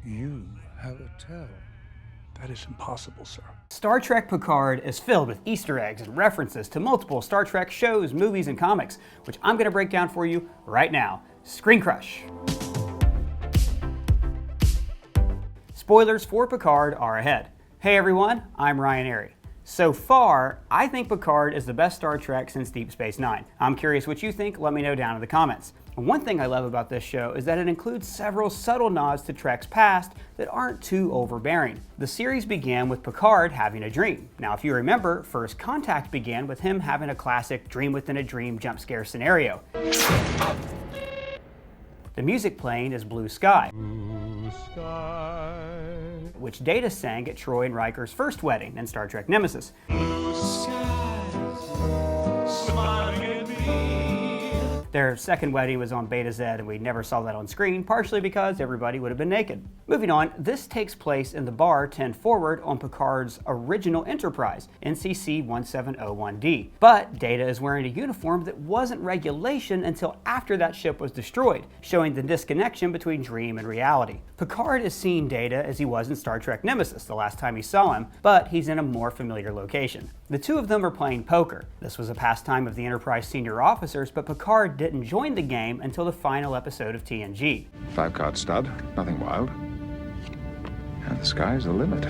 You have a tell. That is impossible, sir. Star Trek Picard is filled with Easter eggs and references to multiple Star Trek shows, movies, and comics, which I'm going to break down for you right now. Screen Crush. Spoilers for Picard are ahead. Hey everyone, I'm Ryan Airy. So far, I think Picard is the best Star Trek since Deep Space Nine. I'm curious what you think, let me know down in the comments. And one thing I love about this show is that it includes several subtle nods to Trek's past that aren't too overbearing. The series began with Picard having a dream. Now if you remember, First Contact began with him having a classic dream within a dream jump scare scenario. The music playing is Blue Sky, which Data sang at Troy and Riker's first wedding in Star Trek Nemesis. Blue skies, smiling at me. Their second wedding was on Beta Z and we never saw that on screen, partially because everybody would have been naked. Moving on, this takes place in the bar 10 forward on Picard's original Enterprise, NCC 1701D. But Data is wearing a uniform that wasn't regulation until after that ship was destroyed, showing the disconnection between dream and reality. Picard is seeing Data as he was in Star Trek Nemesis the last time he saw him, but he's in a more familiar location. The two of them are playing poker. This was a pastime of the Enterprise senior officers, but Picard didn't join the game until the final episode of TNG. 5-card stud, nothing wild. And the sky's the limit.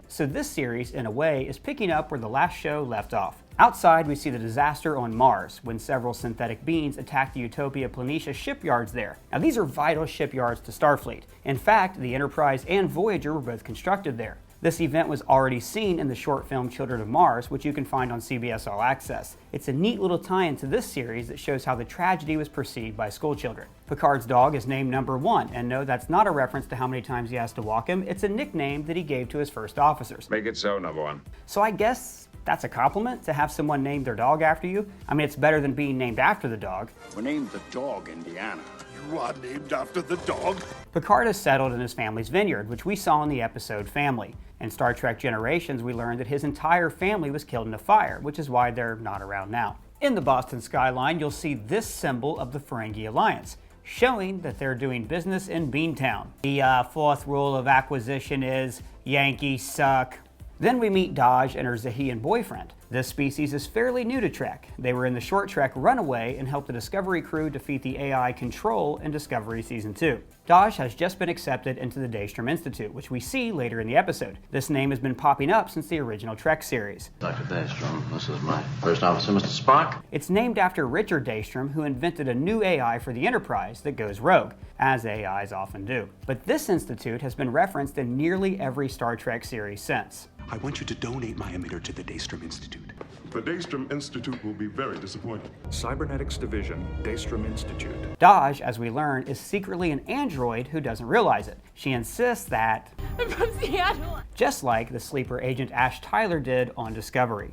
So this series, in a way, is picking up where the last show left off. Outside, we see the disaster on Mars, when several synthetic beings attack the Utopia Planitia shipyards there. Now these are vital shipyards to Starfleet. In fact, the Enterprise and Voyager were both constructed there. This event was already seen in the short film Children of Mars, which you can find on CBS All Access. It's a neat little tie-in to this series that shows how the tragedy was perceived by schoolchildren. Picard's dog is named Number 1, and no, that's not a reference to how many times he has to walk him. It's a nickname that he gave to his first officers. Make it so, Number 1. So I guess that's a compliment to have someone name their dog after you. I mean, it's better than being named after the dog. We're named the dog, Indiana. You are named after the dog? Picard is settled in his family's vineyard, which we saw in the episode Family. In Star Trek Generations, we learned that his entire family was killed in a fire, which is why they're not around now. In the Boston skyline, you'll see this symbol of the Ferengi Alliance, showing that they're doing business in Beantown. The fourth rule of acquisition is Yankees suck. Then we meet Dahj and her Zahian boyfriend. This species is fairly new to Trek. They were in the short Trek Runaway and helped the Discovery crew defeat the AI Control in Discovery Season 2. Dahj has just been accepted into the Daystrom Institute, which we see later in the episode. This name has been popping up since the original Trek series. Dr. Daystrom, this is my first officer, Mr. Spock. It's named after Richard Daystrom, who invented a new AI for the Enterprise that goes rogue, as AIs often do. But this institute has been referenced in nearly every Star Trek series since. I want you to donate my emitter to the Daystrom Institute. The Daystrom Institute will be very disappointed. Cybernetics Division, Daystrom Institute. Dahj, as we learn, is secretly an android who doesn't realize it. She insists that... I'm from Seattle. Just like the sleeper agent Ash Tyler did on Discovery.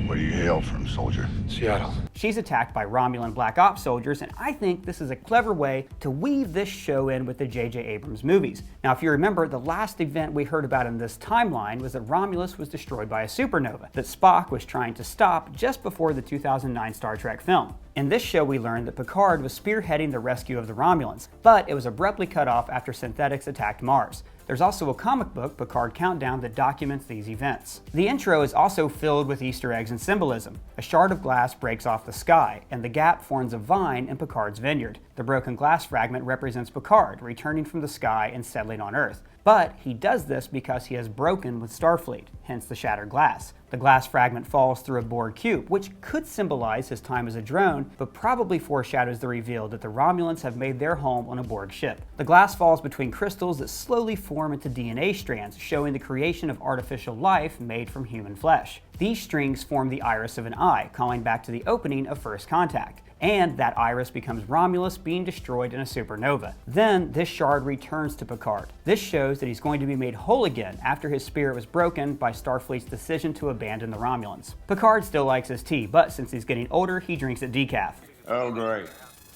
Where do you hail from, soldier? Seattle. She's attacked by Romulan Black Ops soldiers, and I think this is a clever way to weave this show in with the J.J. Abrams movies. Now, if you remember, the last event we heard about in this timeline was that Romulus was destroyed by a supernova that Spock was trying to stop just before the 2009 Star Trek film. In this show, we learned that Picard was spearheading the rescue of the Romulans, but it was abruptly cut off after synthetics attacked Mars. There's also a comic book, Picard Countdown, that documents these events. The intro is also filled with Easter eggs and symbolism. A shard of glass breaks off the sky, and the gap forms a vine in Picard's vineyard. The broken glass fragment represents Picard returning from the sky and settling on Earth. But he does this because he has broken with Starfleet, hence the shattered glass. The glass fragment falls through a Borg cube, which could symbolize his time as a drone, but probably foreshadows the reveal that the Romulans have made their home on a Borg ship. The glass falls between crystals that slowly form into DNA strands, showing the creation of artificial life made from human flesh. These strings form the iris of an eye, calling back to the opening of First Contact. And that iris becomes Romulus being destroyed in a supernova. Then this shard returns to Picard. This shows that he's going to be made whole again after his spirit was broken by Starfleet's decision to abandon the Romulans. Picard still likes his tea, but since he's getting older, he drinks it decaf. Earl Grey.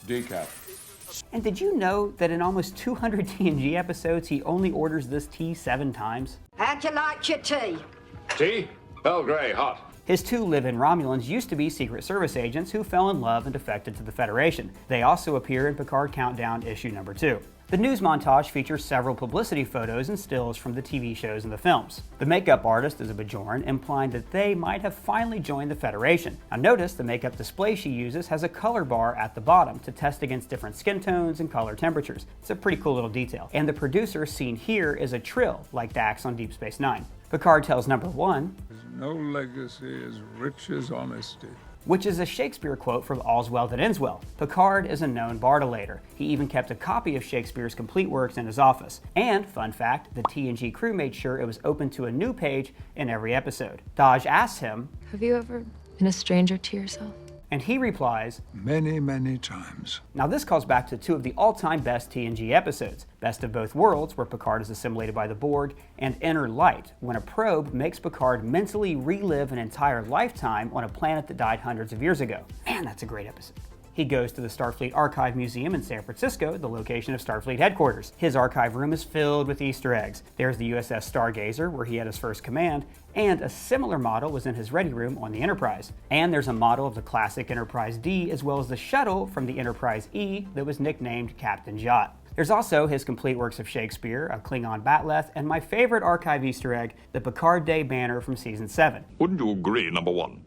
Decaf. And did you know that in almost 200 TNG episodes, he only orders this tea 7 times? How'd you like your tea? Tea? Earl Grey, hot. His 2 live-in Romulans used to be Secret Service agents who fell in love and defected to the Federation. They also appear in Picard Countdown issue number 2. The news montage features several publicity photos and stills from the TV shows and the films. The makeup artist is a Bajoran, implying that they might have finally joined the Federation. Now notice the makeup display she uses has a color bar at the bottom to test against different skin tones and color temperatures. It's a pretty cool little detail. And the producer seen here is a Trill, like Dax on Deep Space Nine. Picard tells number one, "No legacy as rich as honesty," which is a Shakespeare quote from All's Well That Ends Well. Picard is a known bardilator. He even kept a copy of Shakespeare's complete works in his office. And, fun fact, the TNG crew made sure it was open to a new page in every episode. Daj asks him, "Have you ever been a stranger to yourself?" And he replies, "Many, many times." Now this calls back to two of the all-time best TNG episodes, Best of Both Worlds, where Picard is assimilated by the Borg, and Inner Light, when a probe makes Picard mentally relive an entire lifetime on a planet that died hundreds of years ago. Man, that's a great episode. He goes to the Starfleet Archive Museum in San Francisco, the location of Starfleet headquarters. His archive room is filled with Easter eggs. There's the USS Stargazer, where he had his first command, and a similar model was in his ready room on the Enterprise. And there's a model of the classic Enterprise D, as well as the shuttle from the Enterprise E that was nicknamed Captain Jot. There's also his complete works of Shakespeare, a Klingon Batleth, and my favorite archive Easter egg, the Picard Day banner from Season 7. Wouldn't you agree, number one?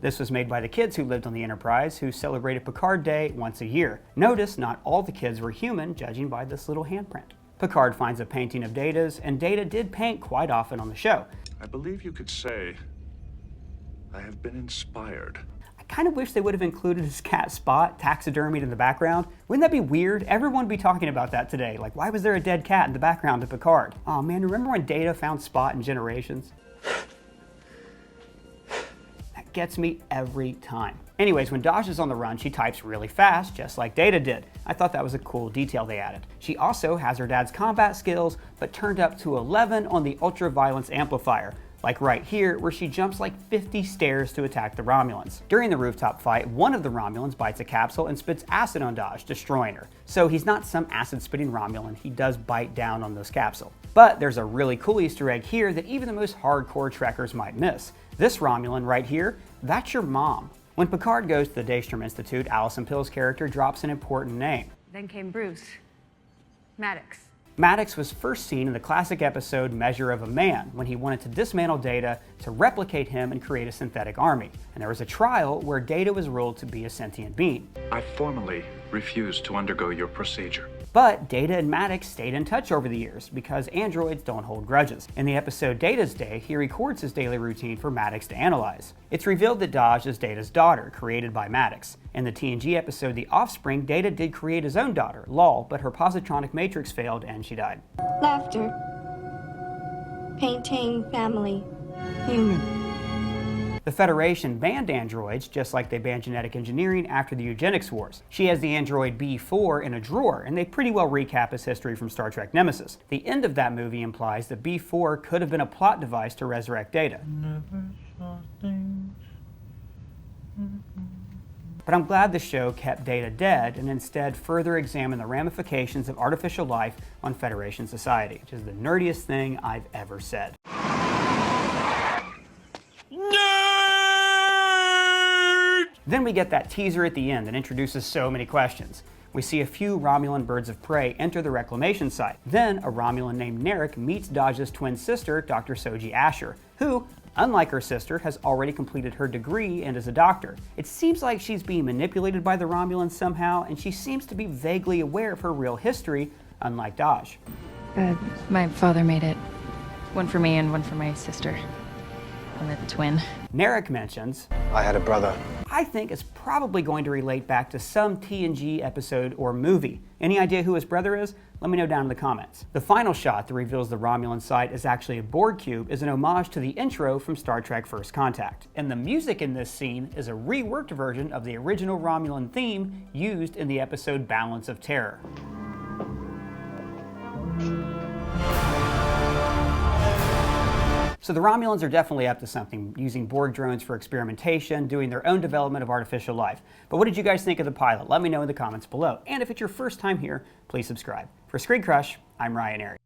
This was made by the kids who lived on the Enterprise, who celebrated Picard Day once a year. Notice not all the kids were human, judging by this little handprint. Picard finds a painting of Data's, and Data did paint quite often on the show. I believe you could say I have been inspired. I kind of wish they would have included his cat Spot taxidermied in the background. Wouldn't that be weird? Everyone would be talking about that today. Like, why was there a dead cat in the background of Picard? Oh man, remember when Data found Spot in Generations? Gets me every time. Anyways, when Daj is on the run, she types really fast, just like Data did. I thought that was a cool detail they added. She also has her dad's combat skills, but turned up to 11 on the ultra-violence amplifier, like right here, where she jumps like 50 stairs to attack the Romulans. During the rooftop fight, one of the Romulans bites a capsule and spits acid on Daj, destroying her. So he's not some acid-spitting Romulan, he does bite down on this capsule. But there's a really cool Easter egg here that even the most hardcore trekkers might miss. This Romulan right here, that's your mom. When Picard goes to the Daystrom Institute, Alison Pill's character drops an important name. Then came Bruce. Maddox. Maddox was first seen in the classic episode Measure of a Man, when he wanted to dismantle Data to replicate him and create a synthetic army. And there was a trial where Data was ruled to be a sentient being. I formally refuse to undergo your procedure. But Data and Maddox stayed in touch over the years because androids don't hold grudges. In the episode Data's Day, he records his daily routine for Maddox to analyze. It's revealed that Daj is Data's daughter, created by Maddox. In the TNG episode The Offspring, Data did create his own daughter, Lol, but her positronic matrix failed and she died. Laughter. Painting family. Humor. The Federation banned androids, just like they banned genetic engineering after the eugenics wars. She has the android B4 in a drawer, and they pretty well recap his history from Star Trek Nemesis. The end of that movie implies that B4 could have been a plot device to resurrect Data. But I'm glad the show kept Data dead and instead further examined the ramifications of artificial life on Federation society, which is the nerdiest thing I've ever said. Then we get that teaser at the end that introduces so many questions. We see a few Romulan birds of prey enter the reclamation site. Then a Romulan named Narek meets Daj's twin sister, Dr. Soji Asher, who, unlike her sister, has already completed her degree and is a doctor. It seems like she's being manipulated by the Romulans somehow, and she seems to be vaguely aware of her real history, unlike Daj. My father made it. One for me and one for my sister. I'm a twin. Narek mentions, I had a brother. I think it's probably going to relate back to some TNG episode or movie. Any idea who his brother is? Let me know down in the comments. The final shot that reveals the Romulan site is actually a Borg cube is an homage to the intro from Star Trek First Contact. And the music in this scene is a reworked version of the original Romulan theme used in the episode Balance of Terror. So the Romulans are definitely up to something, using Borg drones for experimentation, doing their own development of artificial life. But what did you guys think of the pilot? Let me know in the comments below. And if it's your first time here, please subscribe. For Screen Crush, I'm Ryan Airy.